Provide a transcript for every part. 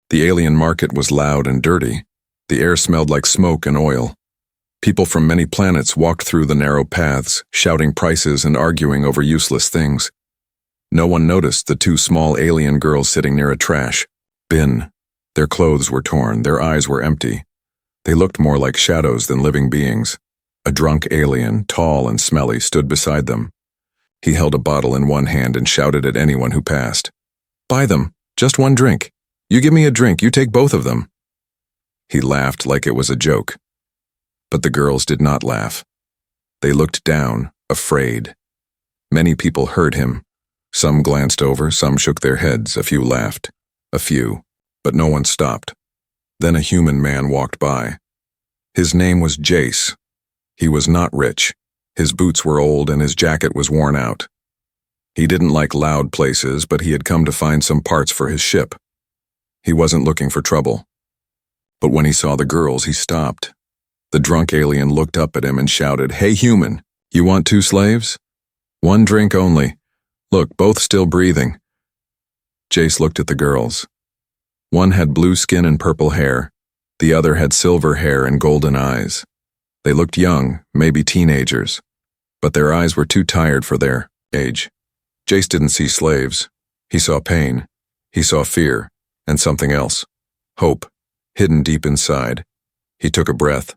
The alien market was loud and dirty. The air smelled like smoke and oil. People from many planets walked through the narrow paths, shouting prices and arguing over useless things. No one noticed the two small alien girls sitting near a trash bin. Their clothes were torn, their eyes were empty. They looked more like shadows than living beings. A drunk alien, tall and smelly, stood beside them. He held a bottle in one hand and shouted at anyone who passed. "Buy them, just one drink. You give me a drink, you take both of them." He laughed like it was a joke. But the girls did not laugh. They looked down, afraid. Many people heard him. Some glanced over, some shook their heads, a few laughed. A few, but no one stopped. Then a human man walked by. His name was Jace. He was not rich. His boots were old and his jacket was worn out. He didn't like loud places, but he had come to find some parts for his ship. He wasn't looking for trouble. But when he saw the girls, he stopped. The drunk alien looked up at him and shouted, "Hey human, you want 2 slaves? 1 drink only. Look, both still breathing." Jace looked at the girls. One had blue skin and purple hair. The other had silver hair and golden eyes. They looked young, maybe teenagers, but their eyes were too tired for their age. Jace didn't see slaves. He saw pain. He saw fear, and something else. Hope, hidden deep inside. He took a breath.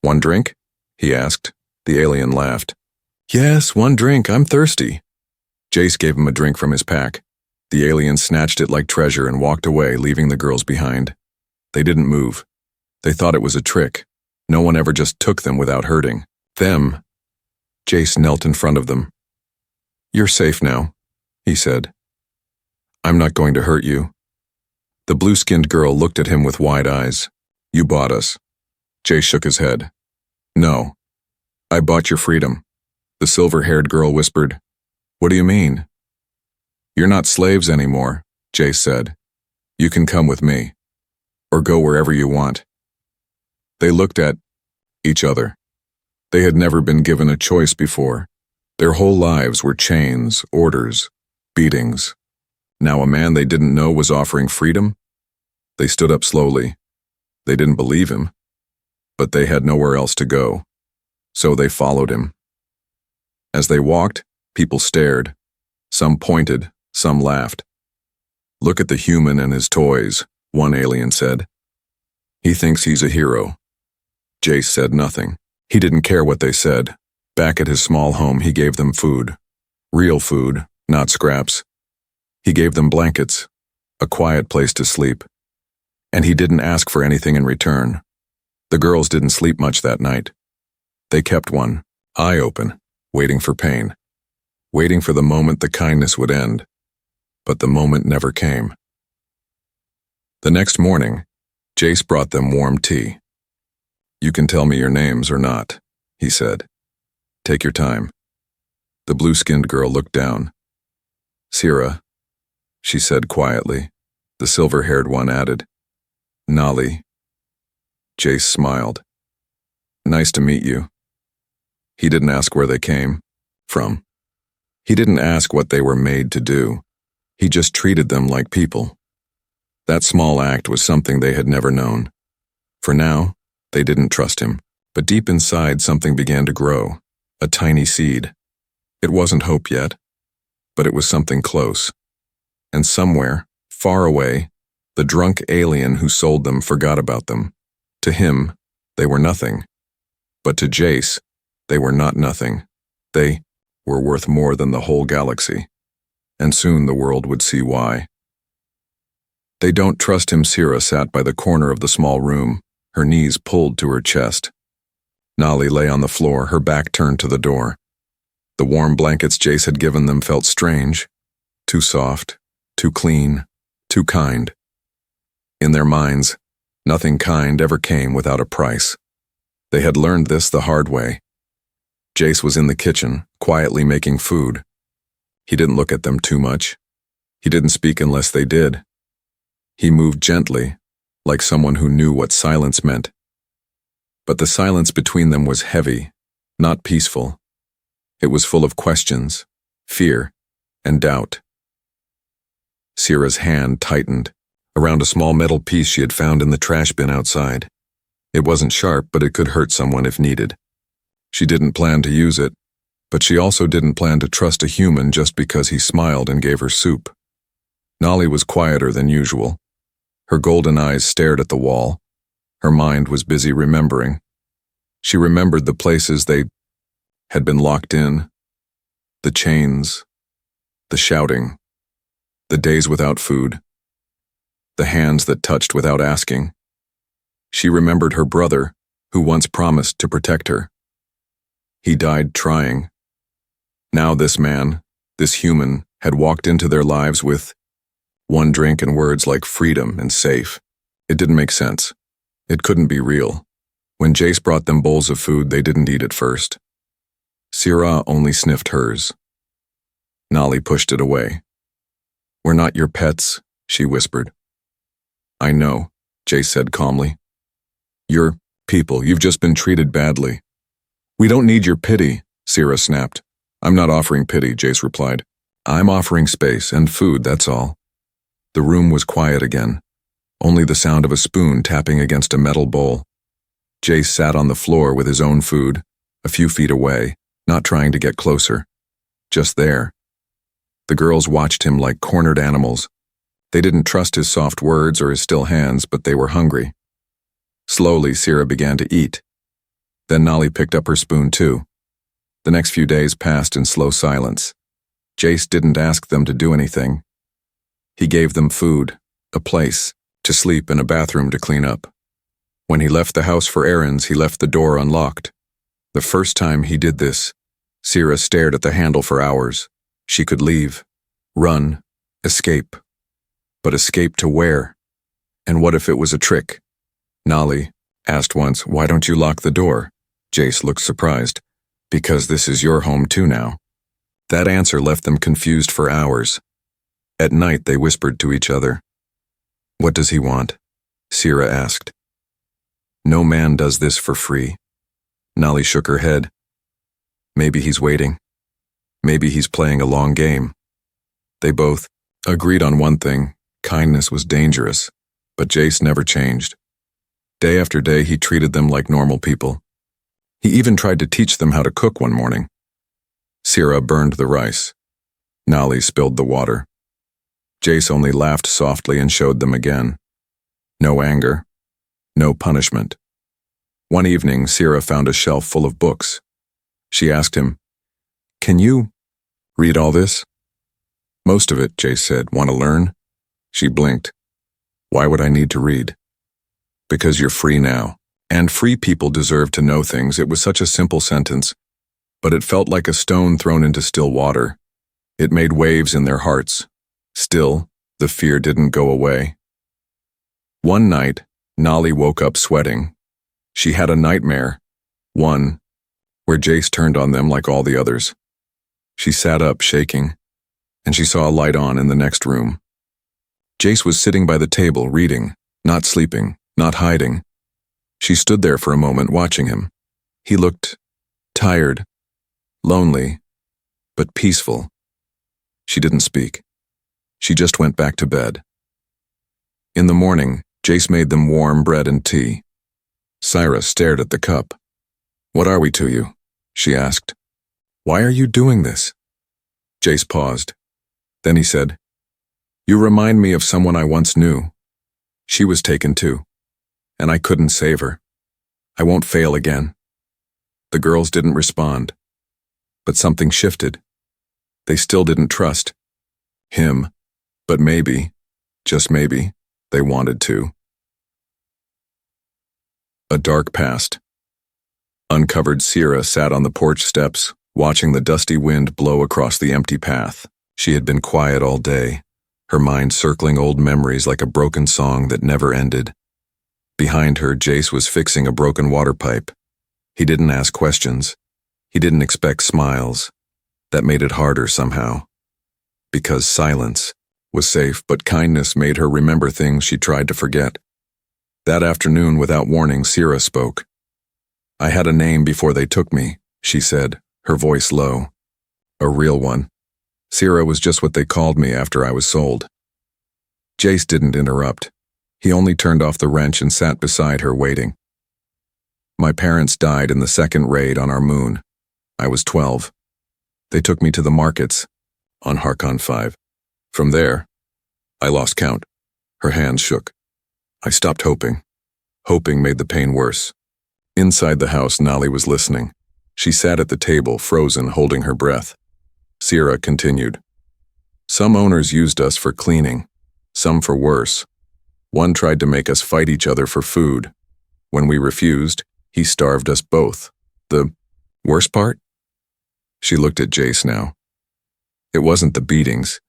"1 drink?" he asked. The alien laughed. "Yes, 1 drink, I'm thirsty." Jace gave him a drink from his pack. The alien snatched it like treasure and walked away, leaving the girls behind. They didn't move. They thought it was a trick. No one ever just took them without hurting them. Jace knelt in front of them. "You're safe now," he said. "I'm not going to hurt you." The blue-skinned girl looked at him with wide eyes. "You bought us." Jace shook his head. "No. I bought your freedom." The silver-haired girl whispered. "What do you mean?" "You're not slaves anymore," Jace said. "You can come with me. Or go wherever you want." They looked at each other. They had never been given a choice before. Their whole lives were chains, orders, beatings. Now a man they didn't know was offering freedom? They stood up slowly. They didn't believe him. But they had nowhere else to go. So they followed him. As they walked, people stared. Some pointed, some laughed. "Look at the human and his toys," one alien said. "He thinks he's a hero." Jace said nothing. He didn't care what they said. Back at his small home, he gave them food. Real food, not scraps. He gave them blankets, a quiet place to sleep. And he didn't ask for anything in return. The girls didn't sleep much that night. They kept one eye open, waiting for pain. Waiting for the moment the kindness would end. But the moment never came. The next morning, Jace brought them warm tea. "You can tell me your names or not," he said. "Take your time." The blue-skinned girl looked down. "Sira," she said quietly. The silver-haired one added, "Nali." Jace smiled. "Nice to meet you." He didn't ask where they came from. He didn't ask what they were made to do. He just treated them like people. That small act was something they had never known. For now, they didn't trust him. But deep inside, something began to grow. A tiny seed. It wasn't hope yet, but it was something close. And somewhere, far away, the drunk alien who sold them forgot about them. To him, they were nothing. But to Jace, they were not nothing. They were worth more than the whole galaxy. And soon the world would see why. "They don't trust him." Sira sat by the corner of the small room, her knees pulled to her chest. Nali lay on the floor, her back turned to the door. The warm blankets Jace had given them felt strange. Too soft, too clean, too kind. In their minds, nothing kind ever came without a price. They had learned this the hard way. Jace was in the kitchen, quietly making food. He didn't look at them too much. He didn't speak unless they did. He moved gently, like someone who knew what silence meant. But the silence between them was heavy, not peaceful. It was full of questions, fear, and doubt. Sira's hand tightened, around a small metal piece she had found in the trash bin outside. It wasn't sharp, but it could hurt someone if needed. She didn't plan to use it, but she also didn't plan to trust a human just because he smiled and gave her soup. Nolly was quieter than usual. Her golden eyes stared at the wall. Her mind was busy remembering. She remembered the places they had been locked in, the chains, the shouting, the days without food, the hands that touched without asking. She remembered her brother, who once promised to protect her. He died trying. Now this man, this human, had walked into their lives with one drink and words like freedom and safe. It didn't make sense. It couldn't be real. When Jace brought them bowls of food, they didn't eat it first. Syrah only sniffed hers. Nolly pushed it away. "We're not your pets," she whispered. "I know," Jace said calmly. "You're people. You've just been treated badly." "We don't need your pity," Syrah snapped. "I'm not offering pity," Jace replied. "I'm offering space and food, that's all." The room was quiet again, only the sound of a spoon tapping against a metal bowl. Jace sat on the floor with his own food, a few feet away, not trying to get closer. Just there. The girls watched him like cornered animals. They didn't trust his soft words or his still hands, but they were hungry. Slowly, Syrah began to eat. Then Nolly picked up her spoon too. The next few days passed in slow silence. Jace didn't ask them to do anything. He gave them food, a place to sleep, and a bathroom to clean up. When he left the house for errands, he left the door unlocked. The first time he did this, Syrah stared at the handle for hours. She could leave, run, escape. But escape to where? And what if it was a trick? Nolly asked once, "Why don't you lock the door?" Jace looked surprised. "Because this is your home too now." That answer left them confused for hours. At night, they whispered to each other. "What does he want?" Syrah asked. "No man does this for free." Nolly shook her head. "Maybe he's waiting. Maybe he's playing a long game." They both agreed on one thing: kindness was dangerous, but Jace never changed. Day after day, he treated them like normal people. He even tried to teach them how to cook one morning. Syrah burned the rice. Nolly spilled the water. Jace only laughed softly and showed them again. No anger, no punishment. One evening, Syrah found a shelf full of books. She asked him, "Can you read all this?" "Most of it," Jace said. "Want to learn?" She blinked. "Why would I need to read?" "Because you're free now. And free people deserve to know things." It was such a simple sentence, but it felt like a stone thrown into still water. It made waves in their hearts. Still, the fear didn't go away. One night, Nolly woke up sweating. She had a nightmare, one where Jace turned on them like all the others. She sat up, shaking, and she saw a light on in the next room. Jace was sitting by the table, reading, not sleeping, not hiding. She stood there for a moment, watching him. He looked tired, lonely, but peaceful. She didn't speak. She just went back to bed. In the morning, Jace made them warm bread and tea. Syrah stared at the cup. "What are we to you?" she asked. "Why are you doing this?" Jace paused. Then he said, "You remind me of someone I once knew. She was taken too, and I couldn't save her. I won't fail again." The girls didn't respond, but something shifted. They still didn't trust him, but maybe, just maybe, they wanted to. A dark past. Uncovered Syrah sat on the porch steps, watching the dusty wind blow across the empty path. She had been quiet all day, her mind circling old memories like a broken song that never ended. Behind her, Jace was fixing a broken water pipe. He didn't ask questions. He didn't expect smiles. That made it harder somehow. Because silence was safe, but kindness made her remember things she tried to forget. That afternoon, without warning, Syrah spoke. "I had a name before they took me," she said, her voice low. "A real one. Syrah was just what they called me after I was sold." Jace didn't interrupt. He only turned off the wrench and sat beside her waiting. My parents died in the second raid on our moon. I was 12. They took me to the markets on Harkon 5. From there, I lost count. Her hands shook. I stopped hoping. Hoping made the pain worse. Inside the house, Nali was listening. She sat at the table, frozen, holding her breath. Sierra continued. Some owners used us for cleaning, some for worse. One tried to make us fight each other for food. When we refused, he starved us both. The worst part? She looked at Jace now. It wasn't the beatings.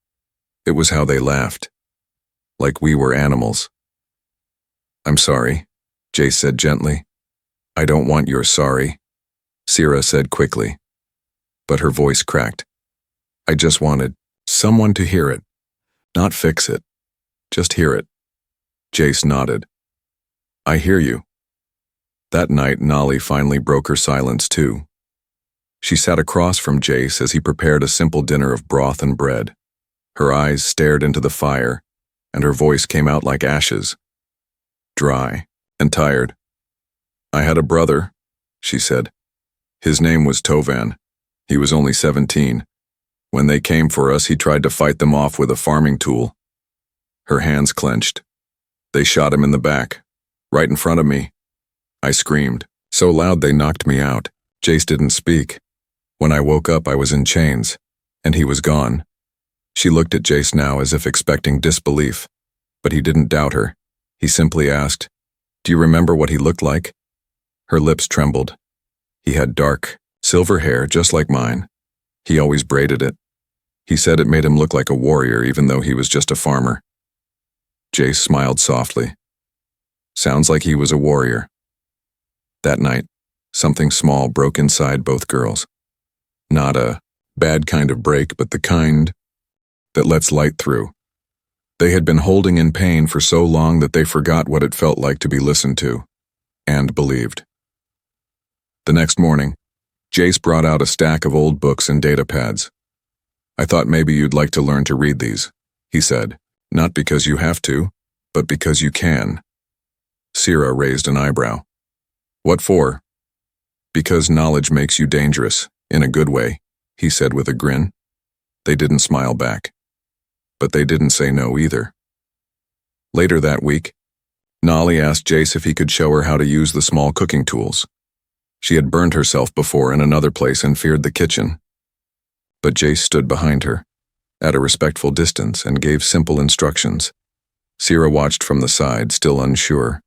It was how they laughed. Like we were animals. I'm sorry, Jace said gently. I don't want your sorry, Sierra said quickly. But her voice cracked. I just wanted someone to hear it. Not fix it. Just hear it. Jace nodded. I hear you. That night, Nali finally broke her silence too. She sat across from Jace as he prepared a simple dinner of broth and bread. Her eyes stared into the fire, and her voice came out like ashes. Dry and tired. I had a brother, she said. His name was Tovan. He was only 17. When they came for us, he tried to fight them off with a farming tool. Her hands clenched. They shot him in the back, right in front of me. I screamed, so loud they knocked me out. Jace didn't speak. When I woke up, I was in chains, and he was gone. She looked at Jace now as if expecting disbelief, but he didn't doubt her. He simply asked, Do you remember what he looked like? Her lips trembled. He had dark, silver hair just like mine. He always braided it. He said it made him look like a warrior even though he was just a farmer. Jace smiled softly. Sounds like he was a warrior. That night, something small broke inside both girls. Not a bad kind of break, but the kind that lets light through. They had been holding in pain for so long that they forgot what it felt like to be listened to, and believed. The next morning, Jace brought out a stack of old books and data pads. I thought maybe you'd like to learn to read these, he said, not because you have to, but because you can. Sierra raised an eyebrow. What for? Because knowledge makes you dangerous, in a good way, he said with a grin. They didn't smile back. But they didn't say no either. Later that week, Nali asked Jace if he could show her how to use the small cooking tools. She had burned herself before in another place and feared the kitchen. But Jace stood behind her, at a respectful distance, and gave simple instructions. Sierra watched from the side, still unsure.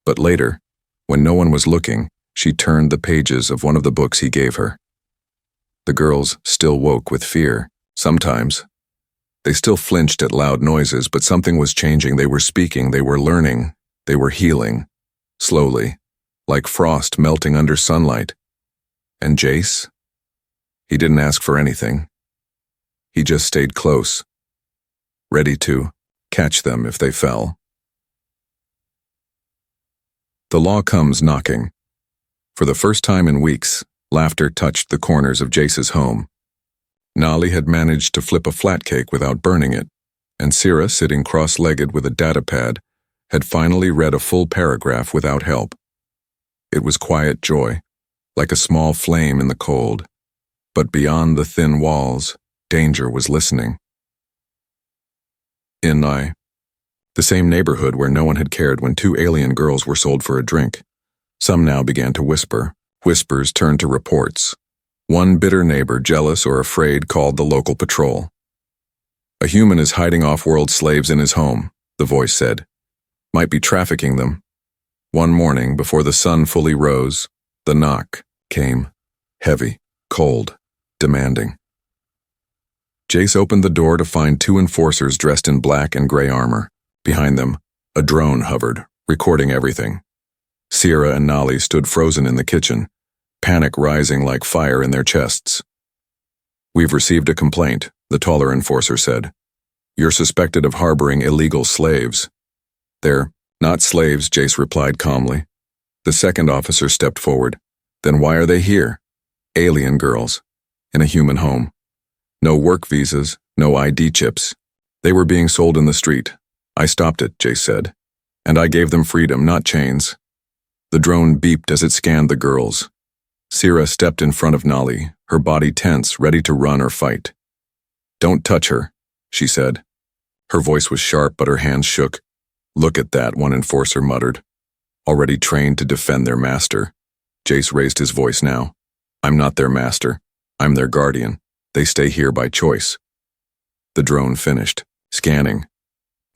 But later, when no one was looking, she turned the pages of one of the books he gave her. The girls still woke with fear, sometimes. They still flinched at loud noises, but something was changing. They were speaking, they were learning, they were healing. Slowly, like frost melting under sunlight. And Jace? He didn't ask for anything. He just stayed close, ready to catch them if they fell. The law comes knocking. For the first time in weeks, laughter touched the corners of Jace's home. Nali had managed to flip a flat cake without burning it, and Sierra, sitting cross-legged with a data pad, had finally read a full paragraph without help. It was quiet joy, like a small flame in the cold, but beyond the thin walls, danger was listening. In the same neighborhood where no one had cared when 2 alien girls were sold for a drink, some now began to whisper. Whispers turned to reports. One bitter neighbor, jealous or afraid, called the local patrol. A human is hiding off-world slaves in his home, the voice said. Might be trafficking them. One morning, before the sun fully rose, the knock came. Heavy, cold, demanding. Jace opened the door to find 2 enforcers dressed in black and gray armor. Behind them, a drone hovered, recording everything. Sierra and Nali stood frozen in the kitchen, panic rising like fire in their chests. We've received a complaint, the taller enforcer said. You're suspected of harboring illegal slaves. They're not slaves, Jace replied calmly. The second officer stepped forward. Then why are they here? Alien girls, in a human home. No work visas, no ID chips. They were being sold in the street, I stopped it, Jace said. And I gave them freedom, not chains. The drone beeped as it scanned the girls. Sierra stepped in front of Nolly, her body tense, ready to run or fight. Don't touch her, she said. Her voice was sharp, but her hands shook. Look at that, one enforcer muttered. Already trained to defend their master. Jace raised his voice now. I'm not their master. I'm their guardian. They stay here by choice. The drone finished, scanning.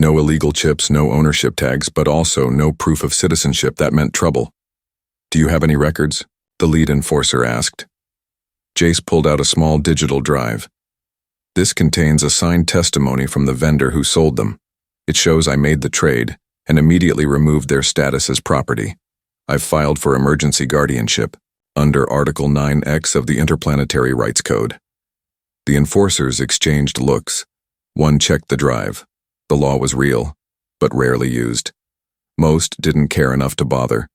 No illegal chips, no ownership tags, but also no proof of citizenship. That meant trouble. Do you have any records? The lead enforcer asked. Jace pulled out a small digital drive. This contains a signed testimony from the vendor who sold them. It shows I made the trade and immediately removed their status as property. I've filed for emergency guardianship under Article 9X of the Interplanetary Rights Code. The enforcers exchanged looks. One checked the drive. The law was real, but rarely used. Most didn't care enough to bother.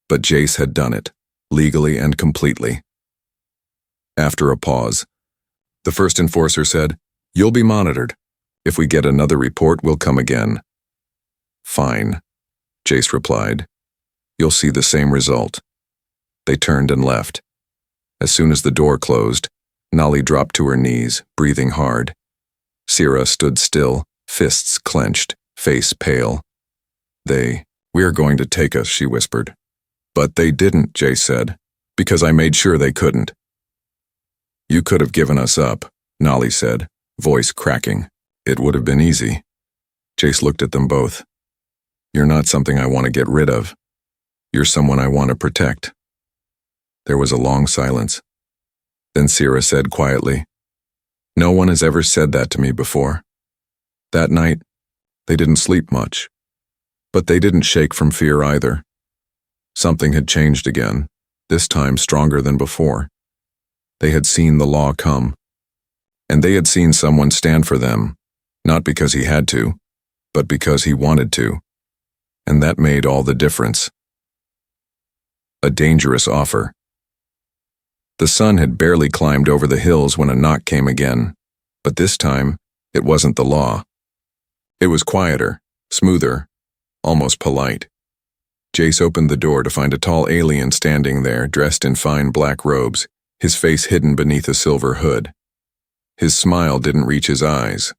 But Jace had done it, legally and completely. After a pause, the first enforcer said, You'll be monitored. If we get another report, we'll come again. Fine, Jace replied. You'll see the same result. They turned and left. As soon as the door closed, Nolly dropped to her knees, breathing hard. Sierra stood still, fists clenched, face pale. We're going to take us, she whispered. But they didn't, Jace said, because I made sure they couldn't. You could have given us up, Nolly said, voice cracking. It would have been easy. Jace looked at them both. You're not something I want to get rid of. You're someone I want to protect. There was a long silence. Then Sierra said quietly, No one has ever said that to me before. That night, they didn't sleep much. But they didn't shake from fear either. Something had changed again, this time stronger than before. They had seen the law come. And they had seen someone stand for them, not because he had to, but because he wanted to. And that made all the difference. A dangerous offer. The sun had barely climbed over the hills when a knock came again, but this time, it wasn't the law. It was quieter, smoother, almost polite. Jace opened the door to find a tall alien standing there, dressed in fine black robes, his face hidden beneath a silver hood. His smile didn't reach his eyes.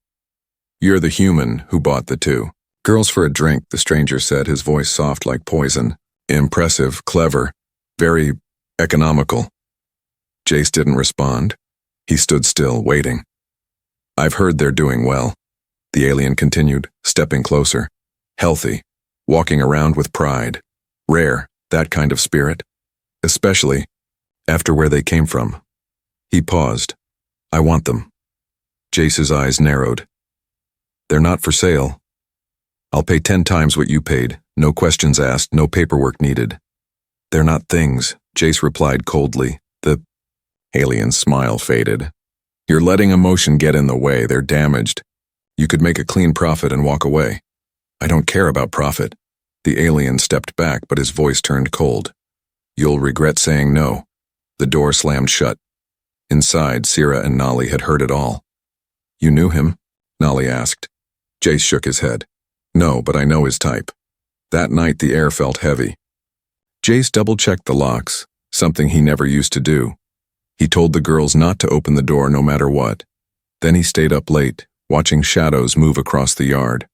You're the human who bought the two. Girls for a drink, the stranger said, his voice soft like poison. Impressive, clever, very economical. Jace didn't respond. He stood still, waiting. I've heard they're doing well, the alien continued, stepping closer. Healthy, walking around with pride. Rare, that kind of spirit. Especially after where they came from. He paused. I want them. Jace's eyes narrowed. They're not for sale. I'll pay 10 times what you paid. No questions asked, no paperwork needed. They're not things, Jace replied coldly. The alien's smile faded. You're letting emotion get in the way. They're damaged. You could make a clean profit and walk away. I don't care about profit. The alien stepped back, but his voice turned cold. You'll regret saying no. The door slammed shut. Inside, Sierra and Nolly had heard it all. You knew him? Nolly asked. Jace shook his head. No, but I know his type. That night the air felt heavy. Jace double-checked the locks, something he never used to do. He told the girls not to open the door no matter what. Then he stayed up late, watching shadows move across the yard.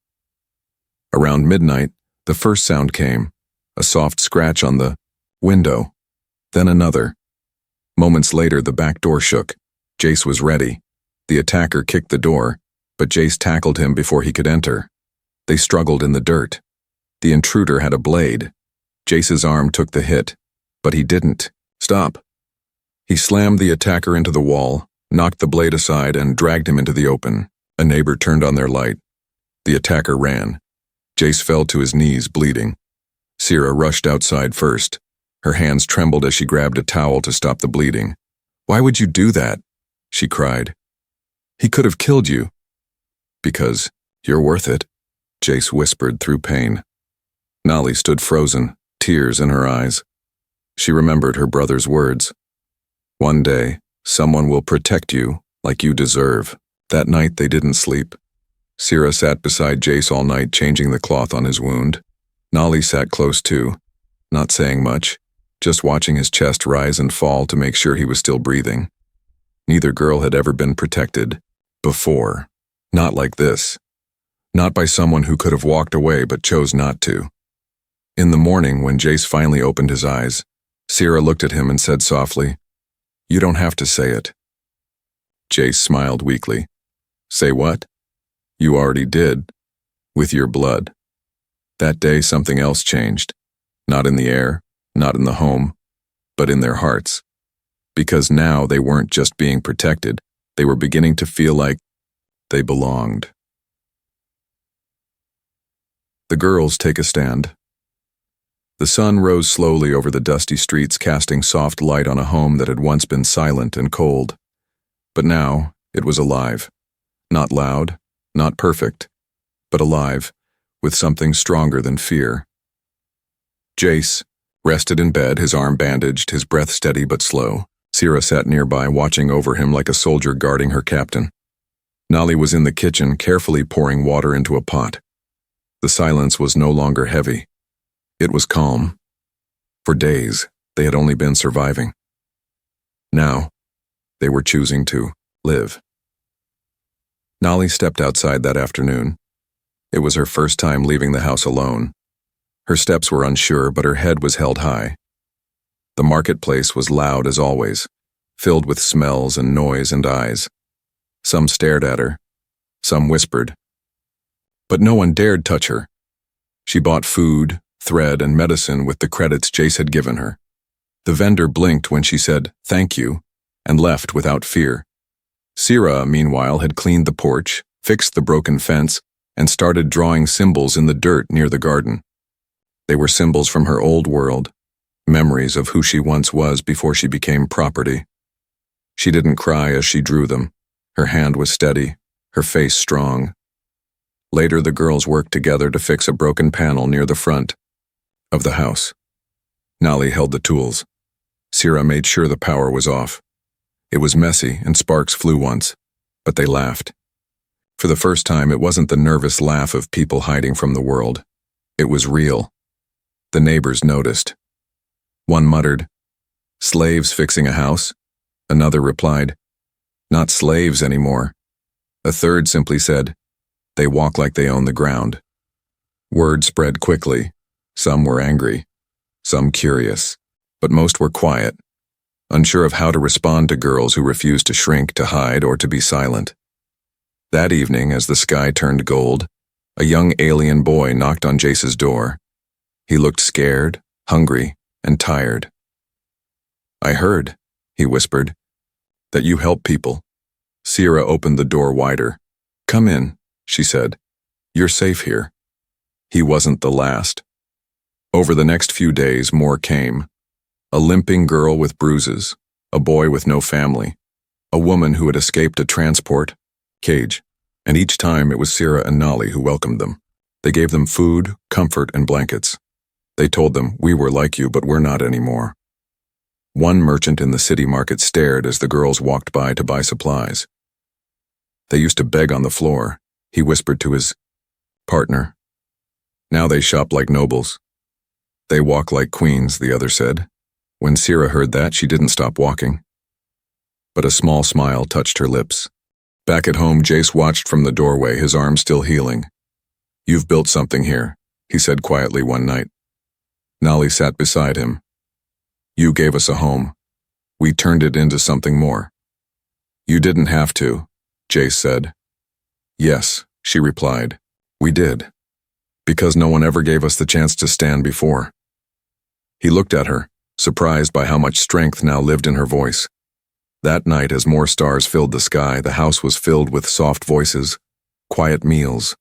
Around midnight, the first sound came, a soft scratch on the window, then another. Moments later, the back door shook. Jace was ready. The attacker kicked the door, but Jace tackled him before he could enter. They struggled in the dirt. The intruder had a blade. Jace's arm took the hit, but he didn't. Stop. He slammed the attacker into the wall, knocked the blade aside, and dragged him into the open. A neighbor turned on their light. The attacker ran. Jace fell to his knees, bleeding. Sierra rushed outside first. Her hands trembled as she grabbed a towel to stop the bleeding. Why would you do that? She cried. He could have killed you. Because you're worth it, Jace whispered through pain. Nolly stood frozen, tears in her eyes. She remembered her brother's words. One day, someone will protect you like you deserve. That night they didn't sleep. Sierra sat beside Jace all night, changing the cloth on his wound. Nolly sat close too, not saying much, just watching his chest rise and fall to make sure he was still breathing. Neither girl had ever been protected before. Not like this. Not by someone who could have walked away but chose not to. In the morning, when Jace finally opened his eyes, Sierra looked at him and said softly, "You don't have to say it." Jace smiled weakly. "Say what?" "You already did. With your blood." That day something else changed. Not in the air, not in the home, but in their hearts. Because now they weren't just being protected, they were beginning to feel like they belonged. The girls take a stand. The sun rose slowly over the dusty streets, casting soft light on a home that had once been silent and cold. But now it was alive. Not loud, not perfect, but alive, with something stronger than fear. Jace rested in bed, his arm bandaged, his breath steady but slow. Sierra sat nearby, watching over him like a soldier guarding her captain. Nolly was in the kitchen, carefully pouring water into a pot. The silence was no longer heavy. It was calm. For days, they had only been surviving. Now, they were choosing to live. Nolly stepped outside that afternoon. It was her first time leaving the house alone. Her steps were unsure, but her head was held high. The marketplace was loud as always, filled with smells and noise and eyes. Some stared at her, some whispered. But no one dared touch her. She bought food, thread, and medicine with the credits Jace had given her. The vendor blinked when she said, "Thank you," and left without fear. Sierra, meanwhile, had cleaned the porch, fixed the broken fence, and started drawing symbols in the dirt near the garden. They were symbols from her old world, memories of who she once was before she became property. She didn't cry as she drew them. Her hand was steady, her face strong. Later, the girls worked together to fix a broken panel near the front of the house. Nolly held the tools. Sierra made sure the power was off. It was messy and sparks flew once, but they laughed. For the first time, it wasn't the nervous laugh of people hiding from the world. It was real. The neighbors noticed. One muttered, "Slaves fixing a house?" Another replied, "Not slaves anymore." A third simply said, "They walk like they own the ground." Word spread quickly. Some were angry, some curious, but most were quiet, unsure of how to respond to girls who refused to shrink, to hide, or to be silent. That evening, as the sky turned gold, a young alien boy knocked on Jace's door. He looked scared, hungry, and tired. "I heard," he whispered, "that you help people." Sierra opened the door wider. "Come in," she said. "You're safe here." He wasn't the last. Over the next few days, more came. A limping girl with bruises, a boy with no family, a woman who had escaped a transport cage, and each time it was Sierra and Nolly who welcomed them. They gave them food, comfort, and blankets. They told them, "We were like you, but we're not anymore." One merchant in the city market stared as the girls walked by to buy supplies. They used to beg on the floor, he whispered to his partner. Now they shop like nobles. They walk like queens, the other said. When Sierra heard that, she didn't stop walking. But a small smile touched her lips. Back at home, Jace watched from the doorway, his arm still healing. "You've built something here," he said quietly one night. Nolly sat beside him. "You gave us a home. We turned it into something more." "You didn't have to," Jace said. "Yes," she replied. "We did. Because no one ever gave us the chance to stand before." He looked at her, surprised by how much strength now lived in her voice. That night, as more stars filled the sky, the house was filled with soft voices, quiet meals,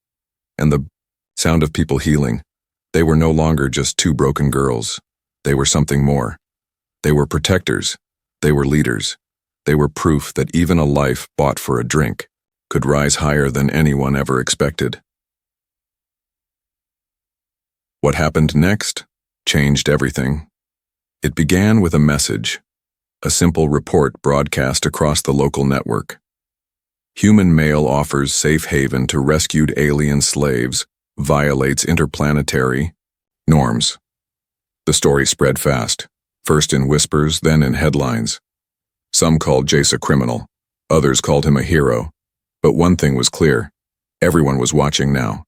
and the sound of people healing. They were no longer just two broken girls. They were something more. They were protectors. They were leaders. They were proof that even a life bought for a drink could rise higher than anyone ever expected. What happened next changed everything. It began with a message, a simple report broadcast across the local network. Human male offers safe haven to rescued alien slaves, violates interplanetary norms. The story spread fast, first in whispers, then in headlines. Some called Jace a criminal, others called him a hero. But one thing was clear: everyone was watching now.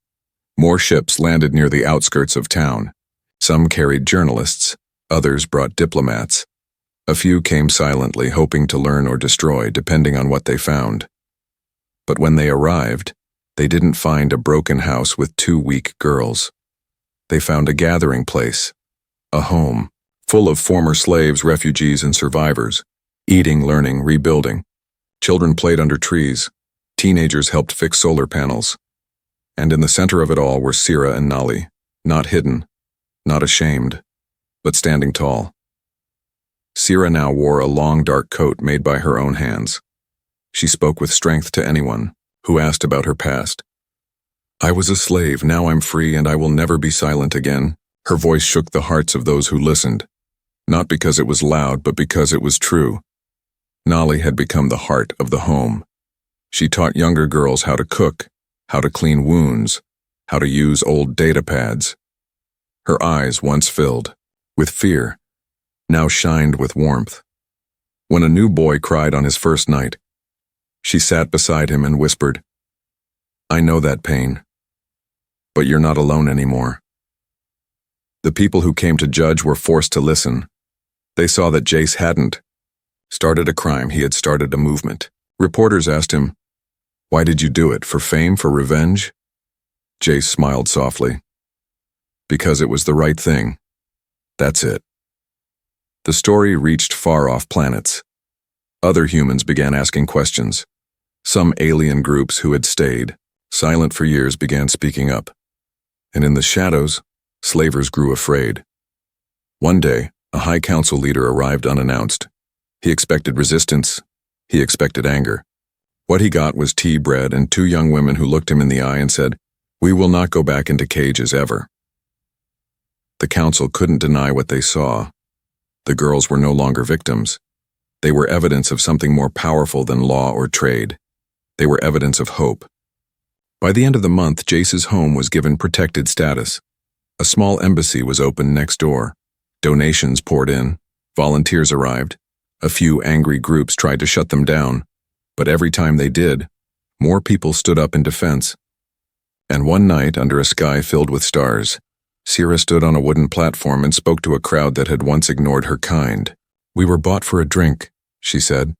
More ships landed near the outskirts of town. Some carried journalists, others brought diplomats. A few came silently, hoping to learn or destroy, depending on what they found. But when they arrived, they didn't find a broken house with two weak girls. They found a gathering place, a home, full of former slaves, refugees, and survivors, eating, learning, rebuilding. Children played under trees. Teenagers helped fix solar panels. And in the center of it all were Sira and Nali, not hidden, not ashamed, but standing tall. Sira now wore a long dark coat made by her own hands. She spoke with strength to anyone who asked about her past. "I was a slave, now I'm free, and I will never be silent again." Her voice shook the hearts of those who listened, not because it was loud, but because it was true. Nali had become the heart of the home. She taught younger girls how to cook, how to clean wounds, how to use old data pads. Her eyes, once filled with fear, now shined with warmth. When a new boy cried on his first night, she sat beside him and whispered, "I know that pain, but you're not alone anymore." The people who came to judge were forced to listen. They saw that Jace hadn't started a crime, he had started a movement. Reporters asked him, "Why did you do it? For fame? For revenge?" Jace smiled softly. "Because it was the right thing. That's it." The story reached far-off planets. Other humans began asking questions. Some alien groups who had stayed silent for years began speaking up. And in the shadows, slavers grew afraid. One day, a high council leader arrived unannounced. He expected resistance. He expected anger. What he got was tea bread and two young women who looked him in the eye and said, "We will not go back into cages ever." The council couldn't deny what they saw. The girls were no longer victims. They were evidence of something more powerful than law or trade. They were evidence of hope. By the end of the month, Jace's home was given protected status. A small embassy was opened next door. Donations poured in. Volunteers arrived. A few angry groups tried to shut them down. But every time they did, more people stood up in defense. And one night, under a sky filled with stars, Sira stood on a wooden platform and spoke to a crowd that had once ignored her kind. "We were bought for a drink," she said.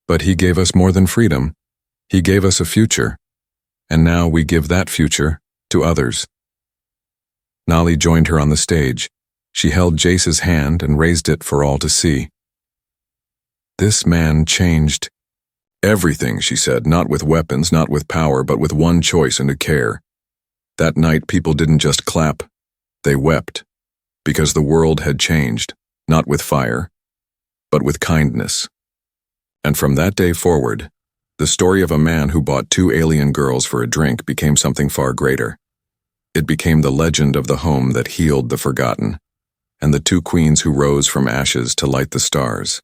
"But he gave us more than freedom. He gave us a future. And now we give that future to others." Nali joined her on the stage. She held Jace's hand and raised it for all to see. "This man changed everything," she said, "not with weapons, not with power, but with one choice and a care." That night, people didn't just clap. They wept, because the world had changed, not with fire, but with kindness. And from that day forward, the story of a man who bought two alien girls for a drink became something far greater. It became the legend of the home that healed the forgotten, and the two queens who rose from ashes to light the stars.